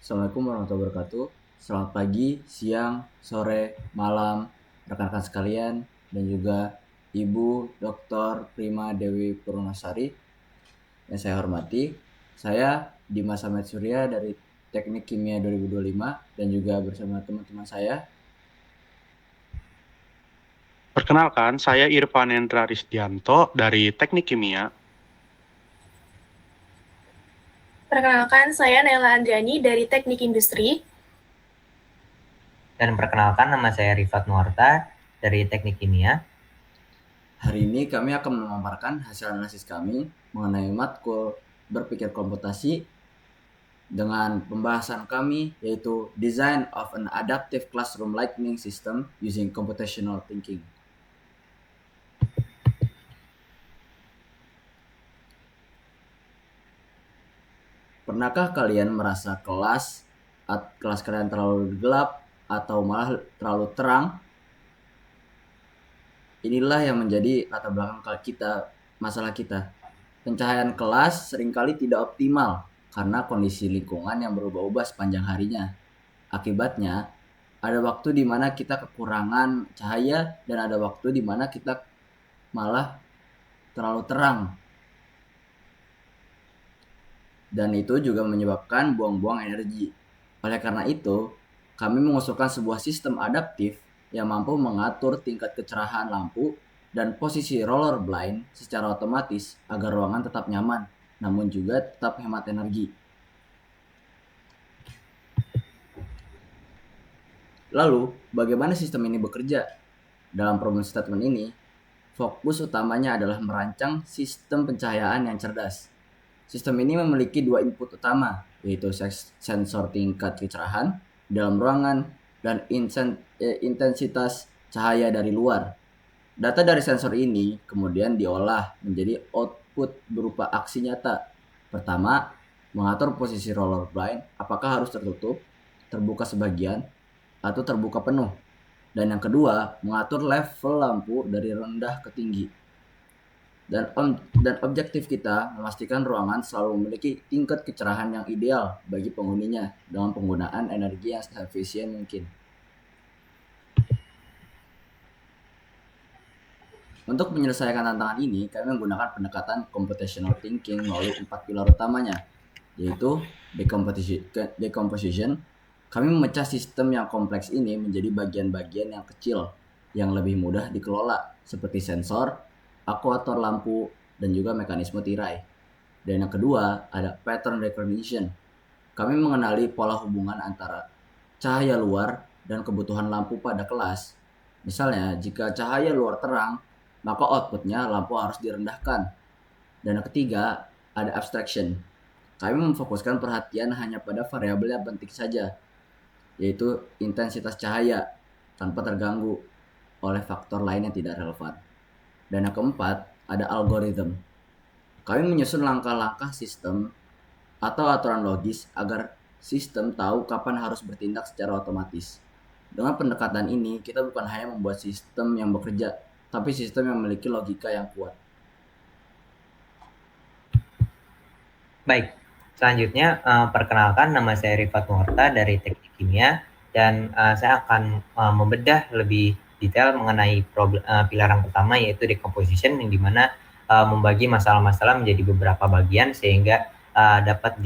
Assalamualaikum warahmatullahi wabarakatuh. Selamat pagi, siang, sore, malam, rekan-rekan sekalian, dan juga Ibu Dr. Prima Dewi Purwonasari yang saya hormati. Saya Dimas Ahmed Surya dari Teknik Kimia 2025 dan juga bersama teman-teman saya. Perkenalkan, saya Irfan Endra Risdianto dari Teknik Kimia. Perkenalkan, saya Nela Anjani dari Teknik Industri. Dan perkenalkan, nama saya Rifat Nuarta dari Teknik Kimia. Hari ini kami akan memaparkan hasil analisis kami mengenai matkul berpikir komputasi dengan pembahasan kami yaitu Design of an Adaptive Classroom Learning System using Computational Thinking. Pernahkah kalian merasa kelas kalian terlalu gelap atau malah terlalu terang? Inilah yang menjadi latar belakang masalah kita. Pencahayaan kelas seringkali tidak optimal karena kondisi lingkungan yang berubah-ubah sepanjang harinya. Akibatnya, ada waktu di mana kita kekurangan cahaya dan ada waktu di mana kita malah terlalu terang. Dan itu juga menyebabkan buang-buang energi. Oleh karena itu, kami mengusulkan sebuah sistem adaptif yang mampu mengatur tingkat kecerahan lampu dan posisi roller blind secara otomatis agar ruangan tetap nyaman, namun juga tetap hemat energi. Lalu, bagaimana sistem ini bekerja? Dalam problem statement ini, fokus utamanya adalah merancang sistem pencahayaan yang cerdas. Sistem ini memiliki dua input utama, yaitu sensor tingkat kecerahan dalam ruangan dan intensitas cahaya dari luar. Data dari sensor ini kemudian diolah menjadi output berupa aksi nyata. Pertama, mengatur posisi roller blind, apakah harus tertutup, terbuka sebagian, atau terbuka penuh. Dan yang kedua, mengatur level lampu dari rendah ke tinggi. Dan objektif kita memastikan ruangan selalu memiliki tingkat kecerahan yang ideal bagi penghuninya dengan penggunaan energi yang seefisien mungkin. Untuk menyelesaikan tantangan ini, kami menggunakan pendekatan computational thinking melalui 4 pilar utamanya, yaitu decomposition. Kami memecah sistem yang kompleks ini menjadi bagian-bagian yang kecil, yang lebih mudah dikelola, seperti sensor, aktuator lampu, dan juga mekanisme tirai. Dan yang kedua, ada pattern recognition. Kami mengenali pola hubungan antara cahaya luar dan kebutuhan lampu pada kelas. Misalnya, jika cahaya luar terang, maka outputnya lampu harus direndahkan. Dan yang ketiga, ada abstraction. Kami memfokuskan perhatian hanya pada variabel yang penting saja, yaitu intensitas cahaya, tanpa terganggu oleh faktor lain yang tidak relevan. Dan yang keempat, ada algoritma. Kami menyusun langkah-langkah sistem atau aturan logis agar sistem tahu kapan harus bertindak secara otomatis. Dengan pendekatan ini, kita bukan hanya membuat sistem yang bekerja, tapi sistem yang memiliki logika yang kuat. Baik, selanjutnya perkenalkan, nama saya Rifat Nuarta dari Teknik Kimia, dan saya akan membedah lebih detail mengenai pilar yang pertama, yaitu decomposition, yang dimana membagi masalah-masalah menjadi beberapa bagian sehingga dapat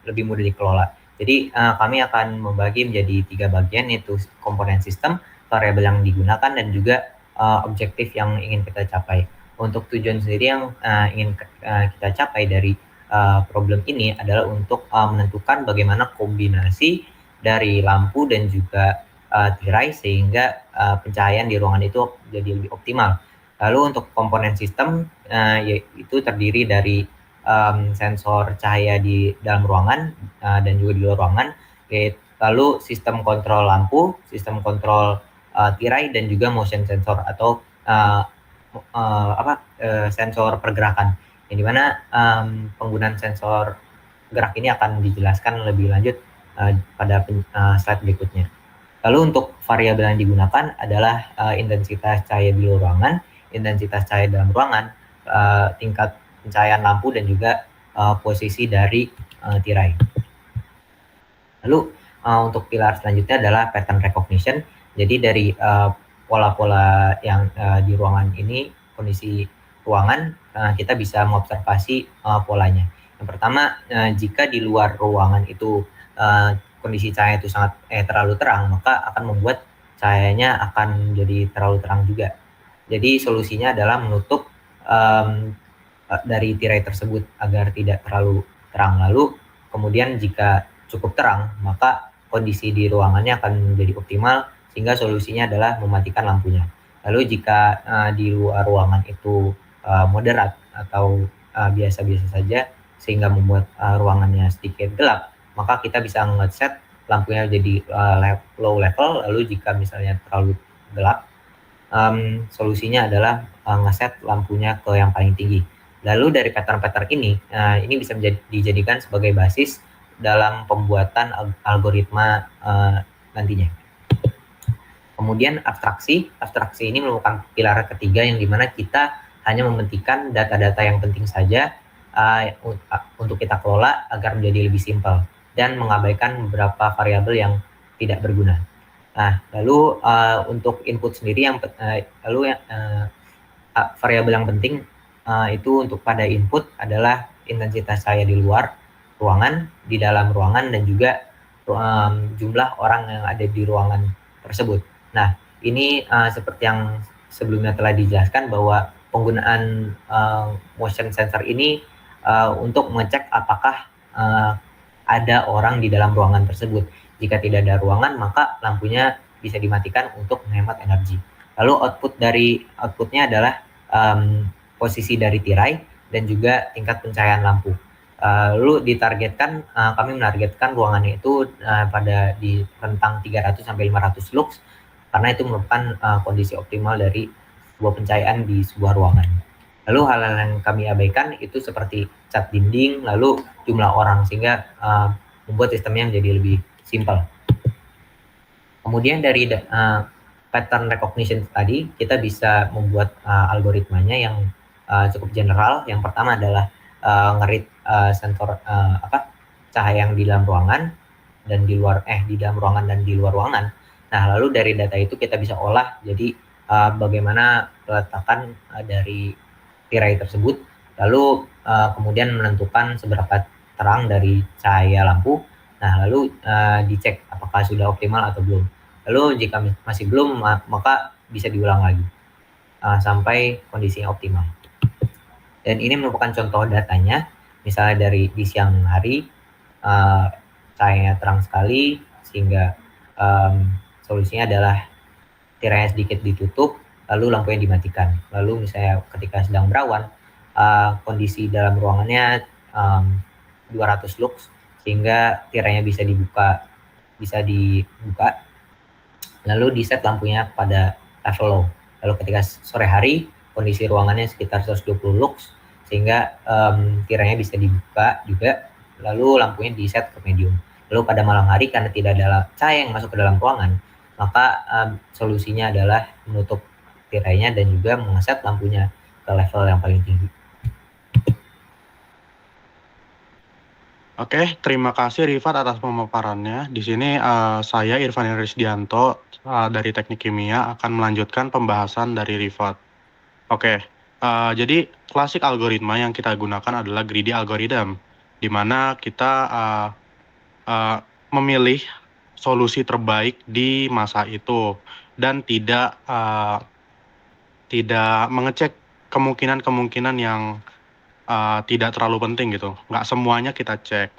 lebih mudah dikelola. Jadi kami akan membagi menjadi 3 bagian, yaitu komponen sistem, variabel yang digunakan, dan juga objektif yang ingin kita capai. Untuk tujuan sendiri yang ingin kita capai dari problem ini adalah untuk menentukan bagaimana kombinasi dari lampu dan juga tirai sehingga pencahayaan di ruangan itu jadi lebih optimal. Lalu untuk komponen sistem yaitu terdiri dari sensor cahaya di dalam ruangan dan juga di luar ruangan, lalu sistem kontrol lampu, sistem kontrol tirai, dan juga motion sensor atau sensor pergerakan, yang dimana penggunaan sensor gerak ini akan dijelaskan lebih lanjut pada slide berikutnya. Lalu untuk variabel yang digunakan adalah intensitas cahaya di luar ruangan, intensitas cahaya dalam ruangan, tingkat pencahayaan lampu, dan juga posisi dari tirai. Lalu untuk pilar selanjutnya adalah pattern recognition. Jadi dari pola-pola yang di ruangan ini, kondisi ruangan, kita bisa mengobservasi polanya. Yang pertama, jika di luar ruangan itu kondisi cahaya itu sangat terlalu terang, maka akan membuat cahayanya akan jadi terlalu terang juga. Jadi solusinya adalah menutup dari tirai tersebut agar tidak terlalu terang. Lalu kemudian jika cukup terang, maka kondisi di ruangannya akan menjadi optimal, sehingga solusinya adalah mematikan lampunya. Lalu jika di luar ruangan itu moderat atau biasa-biasa saja, sehingga membuat ruangannya sedikit gelap, maka kita bisa nge-set lampunya jadi low level. Lalu jika misalnya terlalu gelap, solusinya adalah nge-set lampunya ke yang paling tinggi. Lalu dari pattern-pattern ini bisa dijadikan sebagai basis dalam pembuatan algoritma nantinya. Kemudian abstraksi ini merupakan pilar ketiga yang dimana kita hanya mementingkan data-data yang penting saja untuk kita kelola agar menjadi lebih simpel dan mengabaikan beberapa variabel yang tidak berguna. Nah, lalu untuk input sendiri variabel yang penting itu untuk pada input adalah intensitas cahaya di luar ruangan, di dalam ruangan, dan juga jumlah orang yang ada di ruangan tersebut. Nah, ini seperti yang sebelumnya telah dijelaskan bahwa penggunaan motion sensor ini untuk mengecek apakah ada orang di dalam ruangan tersebut. Jika tidak ada ruangan, maka lampunya bisa dimatikan untuk menghemat energi. Lalu outputnya adalah posisi dari tirai dan juga tingkat pencahayaan lampu. Lalu kami menargetkan ruangannya itu pada di rentang 300 sampai 500 lux, karena itu merupakan kondisi optimal dari sebuah pencahayaan di sebuah ruangan. Lalu hal-hal yang kami abaikan itu seperti cat dinding, lalu jumlah orang, sehingga membuat sistemnya menjadi lebih simpel. Kemudian dari pattern recognition tadi, kita bisa membuat algoritmanya yang cukup general. Yang pertama adalah ngerit sensor cahaya yang di dalam ruangan dan di dalam ruangan dan di luar ruangan. Nah, lalu dari data itu kita bisa olah jadi bagaimana peletakan dari tirai tersebut, lalu kemudian menentukan seberapa terang dari cahaya lampu. Nah, lalu dicek apakah sudah optimal atau belum. Lalu jika masih belum, maka bisa diulang lagi sampai kondisinya optimal. Dan ini merupakan contoh datanya, misalnya dari di siang hari, cahayanya terang sekali, sehingga solusinya adalah tirainya sedikit ditutup, lalu lampunya dimatikan. Lalu misalnya ketika sedang berawan, kondisi dalam ruangannya 200 lux, sehingga tirainya bisa dibuka, lalu di set lampunya pada level low. Lalu ketika sore hari, kondisi ruangannya sekitar 120 lux, sehingga tirainya bisa dibuka juga, lalu lampunya di set ke medium. Lalu pada malam hari, karena tidak ada cahaya yang masuk ke dalam ruangan, maka solusinya adalah menutup tirainya dan juga mengeset lampunya ke level yang paling tinggi. Oke, terima kasih Rifat atas pemaparannya. Di sini saya Irfan Risdianto dari Teknik Kimia akan melanjutkan pembahasan dari Rifat. Oke, jadi klasik algoritma yang kita gunakan adalah greedy algorithm, di mana kita memilih solusi terbaik di masa itu dan tidak mengecek kemungkinan-kemungkinan yang tidak terlalu penting gitu. Nggak semuanya kita cek.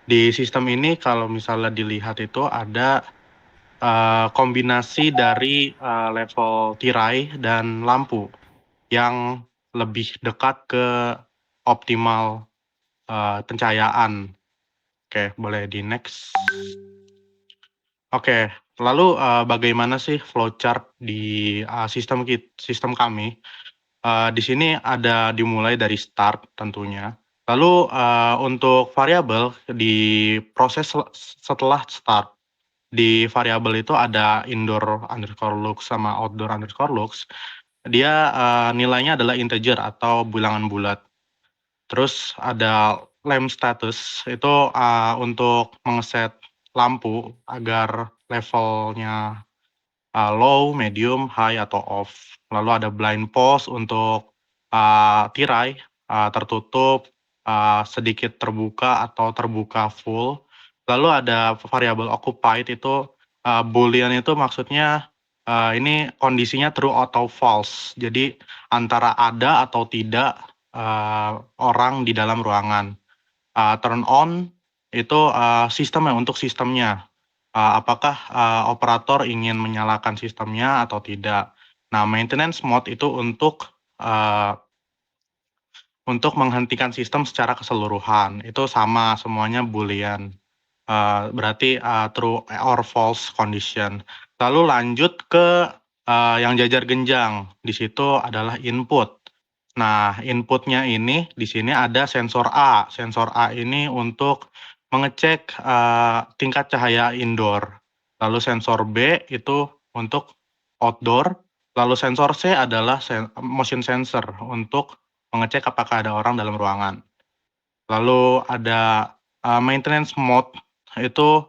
Di sistem ini kalau misalnya dilihat itu ada kombinasi dari level tirai dan lampu yang lebih dekat ke optimal pencahayaan. Oke, boleh di next. Oke, lalu bagaimana sih flowchart di sistem kami? Di sini ada dimulai dari start tentunya. Lalu untuk variabel di proses setelah start, di variabel itu ada indoor underscore lux sama outdoor underscore lux. Dia nilainya adalah integer atau bilangan bulat. Terus ada lamp status itu untuk mengeset lampu agar levelnya low, medium, high, atau off. Lalu ada blind pause untuk tirai tertutup, sedikit terbuka atau terbuka full. Lalu ada variabel occupied itu boolean itu maksudnya ini kondisinya true atau false. Jadi antara ada atau tidak orang di dalam ruangan. Turn on itu sistemnya untuk sistemnya. Apakah operator ingin menyalakan sistemnya atau tidak. Nah, maintenance mode itu untuk menghentikan sistem secara keseluruhan. Itu sama semuanya boolean. Berarti true or false condition. Lalu lanjut ke yang jajar genjang. Di situ adalah input. Nah, inputnya ini di sini ada sensor A. Sensor A ini untuk mengecek tingkat cahaya indoor. Lalu sensor B itu untuk outdoor. Lalu sensor C adalah motion sensor untuk mengecek apakah ada orang dalam ruangan. Lalu ada maintenance mode itu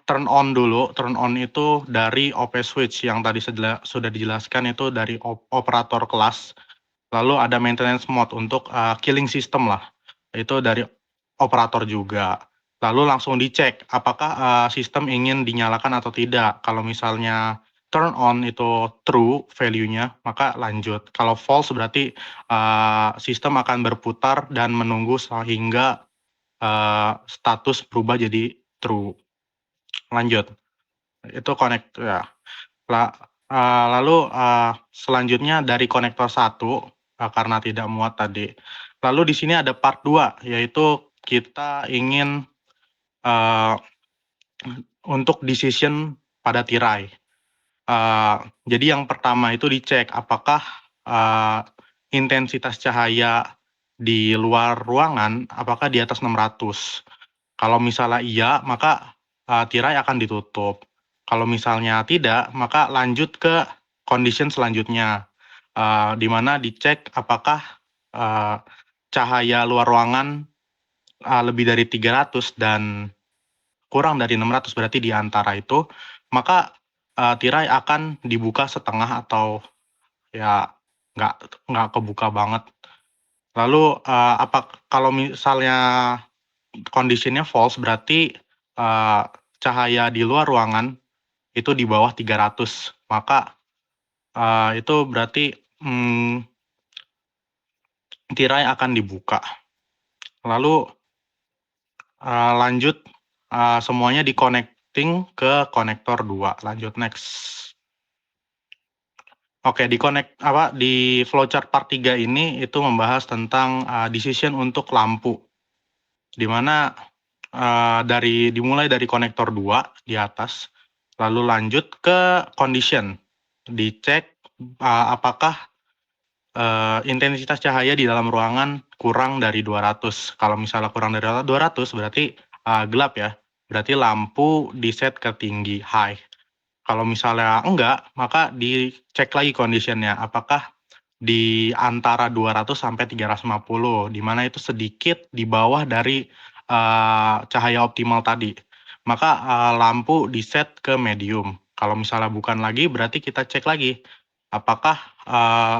turn on dulu. Turn on itu dari OP switch yang tadi sudah dijelaskan itu dari operator kelas. Lalu ada maintenance mode untuk killing system lah. Itu dari operator juga. Lalu langsung dicek apakah sistem ingin dinyalakan atau tidak. Kalau misalnya turn on itu true value-nya, maka lanjut. Kalau false berarti sistem akan berputar dan menunggu sehingga status berubah jadi true. Lanjut. Itu connect ya. Lalu selanjutnya dari konektor 1 karena tidak muat tadi. Lalu di sini ada part 2 yaitu kita ingin untuk decision pada tirai. Jadi yang pertama itu dicek apakah intensitas cahaya di luar ruangan apakah di atas 600. Kalau misalnya iya, maka tirai akan ditutup. Kalau misalnya tidak, maka lanjut ke condition selanjutnya, di mana dicek apakah cahaya luar ruangan lebih dari 300 dan kurang dari 600, berarti di antara itu, maka tirai akan dibuka setengah atau ya nggak kebuka banget. Lalu kalau misalnya conditionnya false, berarti cahaya di luar ruangan itu di bawah 300, maka itu berarti tirai akan dibuka. Lalu lanjut semuanya di connecting ke konektor 2. Lanjut next. Oke, di flowchart part 3 ini itu membahas tentang decision untuk lampu. Di mana dimulai dari konektor 2 di atas, lalu lanjut ke condition, dicek apakah intensitas cahaya di dalam ruangan kurang dari 200. Kalau misalnya kurang dari 200 berarti gelap ya, berarti lampu di set ke tinggi, high. Kalau misalnya enggak, maka dicek lagi conditionnya, apakah di antara 200 sampai 350, di mana itu sedikit di bawah dari cahaya optimal tadi. Maka lampu di set ke medium. Kalau misalnya bukan lagi, berarti kita cek lagi apakah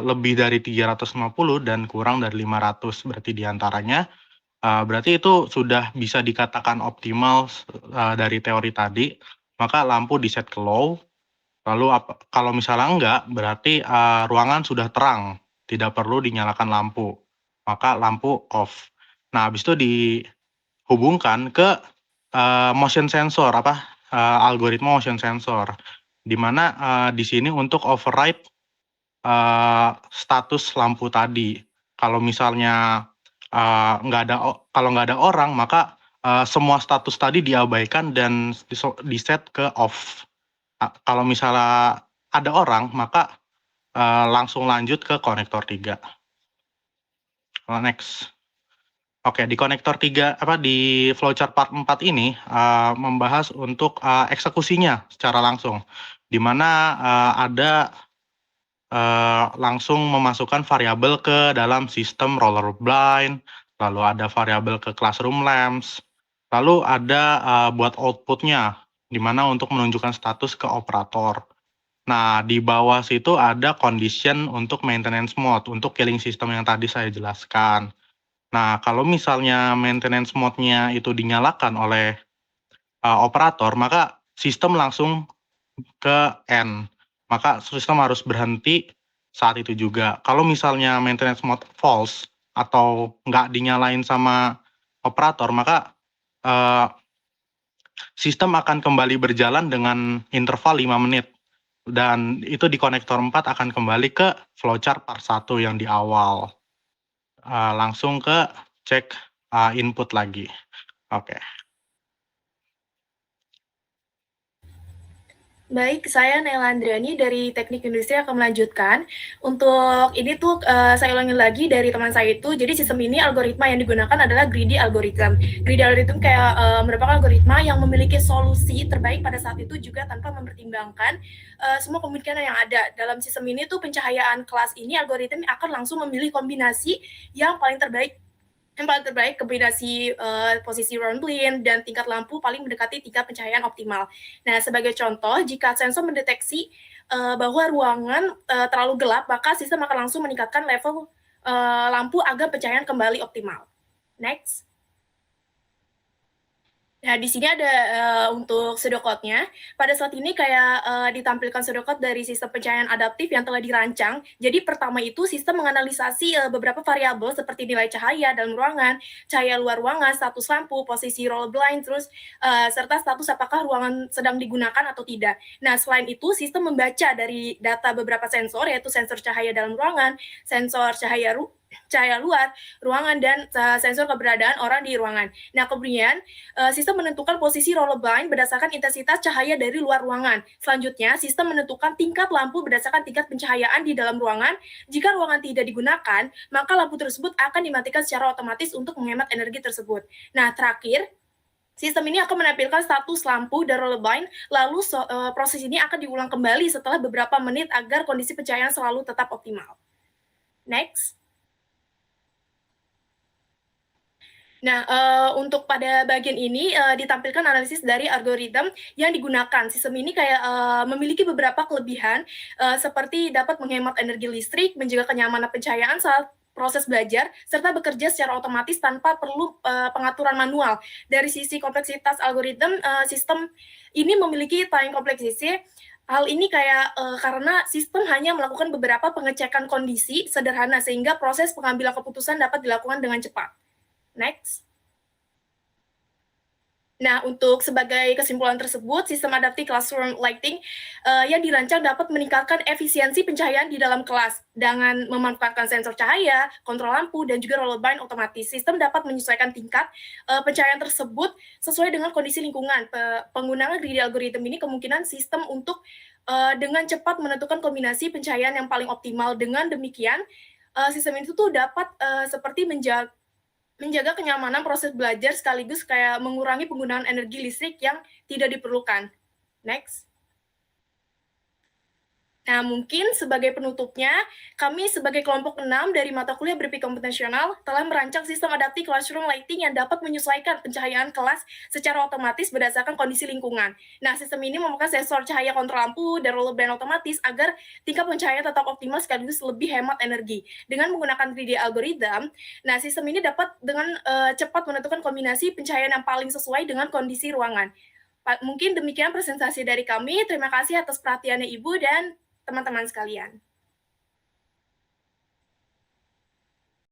lebih dari 350 dan kurang dari 500, berarti diantaranya. Berarti itu sudah bisa dikatakan optimal dari teori tadi, maka lampu di set ke low. Lalu kalau misalnya enggak, berarti ruangan sudah terang, tidak perlu dinyalakan lampu, maka lampu off. Nah, habis itu dihubungkan ke motion sensor, algoritma motion sensor, di mana di sini untuk override status lampu tadi. Kalau misalnya kalau nggak ada orang, maka semua status tadi diabaikan dan di set ke off. Kalau misalnya ada orang, maka langsung lanjut ke konektor 3. Next. Oke, di konektor 3, di flowchart part 4 ini membahas untuk eksekusinya secara langsung, di mana ada langsung memasukkan variabel ke dalam sistem roller blind, lalu ada variabel ke classroom lamps, Lalu ada buat outputnya, di mana untuk menunjukkan status ke operator. Nah, di bawah situ ada condition untuk maintenance mode, untuk killing system yang tadi saya jelaskan. Nah, kalau misalnya maintenance mode-nya itu dinyalakan oleh operator, maka sistem langsung ke end. Maka sistem harus berhenti saat itu juga. Kalau misalnya maintenance mode false atau nggak dinyalain sama operator, maka sistem akan kembali berjalan dengan interval 5 menit. Dan itu di konektor 4 akan kembali ke flowchart part 1 yang di awal. Langsung ke cek input lagi. Oke. Baik, saya Nela Andriani dari Teknik Industri akan melanjutkan. Untuk ini tuh saya ulangi lagi dari teman saya itu. Jadi sistem ini algoritma yang digunakan adalah greedy algorithm. Greedy algorithm kayak merupakan algoritma yang memiliki solusi terbaik pada saat itu juga tanpa mempertimbangkan semua kemungkinan yang ada. Dalam sistem ini tuh pencahayaan kelas ini algoritma akan langsung memilih kombinasi yang paling terbaik kombinasi posisi round blind dan tingkat lampu paling mendekati tingkat pencahayaan optimal. Nah, sebagai contoh, jika sensor mendeteksi bahwa ruangan terlalu gelap, maka sistem akan langsung meningkatkan level lampu agar pencahayaan kembali optimal. Next. Nah, di sini ada untuk pseudocode-nya. Pada saat ini kayak ditampilkan pseudocode dari sistem pencahayaan adaptif yang telah dirancang. Jadi pertama itu sistem menganalisasi beberapa variabel seperti nilai cahaya dalam ruangan, cahaya luar ruangan, status lampu, posisi roll blind, terus serta status apakah ruangan sedang digunakan atau tidak. Nah, selain itu sistem membaca dari data beberapa sensor, yaitu sensor cahaya dalam ruangan, sensor cahaya luar ruangan, dan sensor keberadaan orang di ruangan. Nah, kemudian sistem menentukan posisi roller blind berdasarkan intensitas cahaya dari luar ruangan. Selanjutnya, sistem menentukan tingkat lampu berdasarkan tingkat pencahayaan di dalam ruangan. Jika ruangan tidak digunakan, maka lampu tersebut akan dimatikan secara otomatis untuk menghemat energi tersebut. Nah, terakhir, sistem ini akan menampilkan status lampu dan roller blind, lalu proses ini akan diulang kembali setelah beberapa menit agar kondisi pencahayaan selalu tetap optimal. Next. Nah, untuk pada bagian ini ditampilkan analisis dari algoritma yang digunakan. Sistem ini kayak memiliki beberapa kelebihan seperti dapat menghemat energi listrik, menjaga kenyamanan pencahayaan saat proses belajar, serta bekerja secara otomatis tanpa perlu pengaturan manual. Dari sisi kompleksitas algoritma, sistem ini memiliki time complexity. Hal ini kayak karena sistem hanya melakukan beberapa pengecekan kondisi sederhana sehingga proses pengambilan keputusan dapat dilakukan dengan cepat. Next. Nah, untuk sebagai kesimpulan tersebut, sistem adaptive classroom lighting yang dirancang dapat meningkatkan efisiensi pencahayaan di dalam kelas dengan memanfaatkan sensor cahaya, kontrol lampu, dan juga roller blind otomatis. Sistem dapat menyesuaikan tingkat pencahayaan tersebut sesuai dengan kondisi lingkungan. Penggunaan greedy algorithm ini kemungkinan sistem untuk dengan cepat menentukan kombinasi pencahayaan yang paling optimal. Dengan demikian, sistem itu tuh dapat seperti menjaga kenyamanan proses belajar sekaligus kayak mengurangi penggunaan energi listrik yang tidak diperlukan. Next. Nah, mungkin sebagai penutupnya, kami sebagai kelompok 6 dari mata kuliah berpikir komputasional telah merancang sistem adaptive classroom lighting yang dapat menyesuaikan pencahayaan kelas secara otomatis berdasarkan kondisi lingkungan. Nah, sistem ini merupakan sensor cahaya kontrol lampu dan roller blind otomatis agar tingkat pencahayaan tetap optimal sekaligus lebih hemat energi. Dengan menggunakan 3D algorithm, nah sistem ini dapat dengan cepat menentukan kombinasi pencahayaan yang paling sesuai dengan kondisi ruangan. Mungkin demikian presentasi dari kami. Terima kasih atas perhatiannya Ibu dan teman-teman sekalian.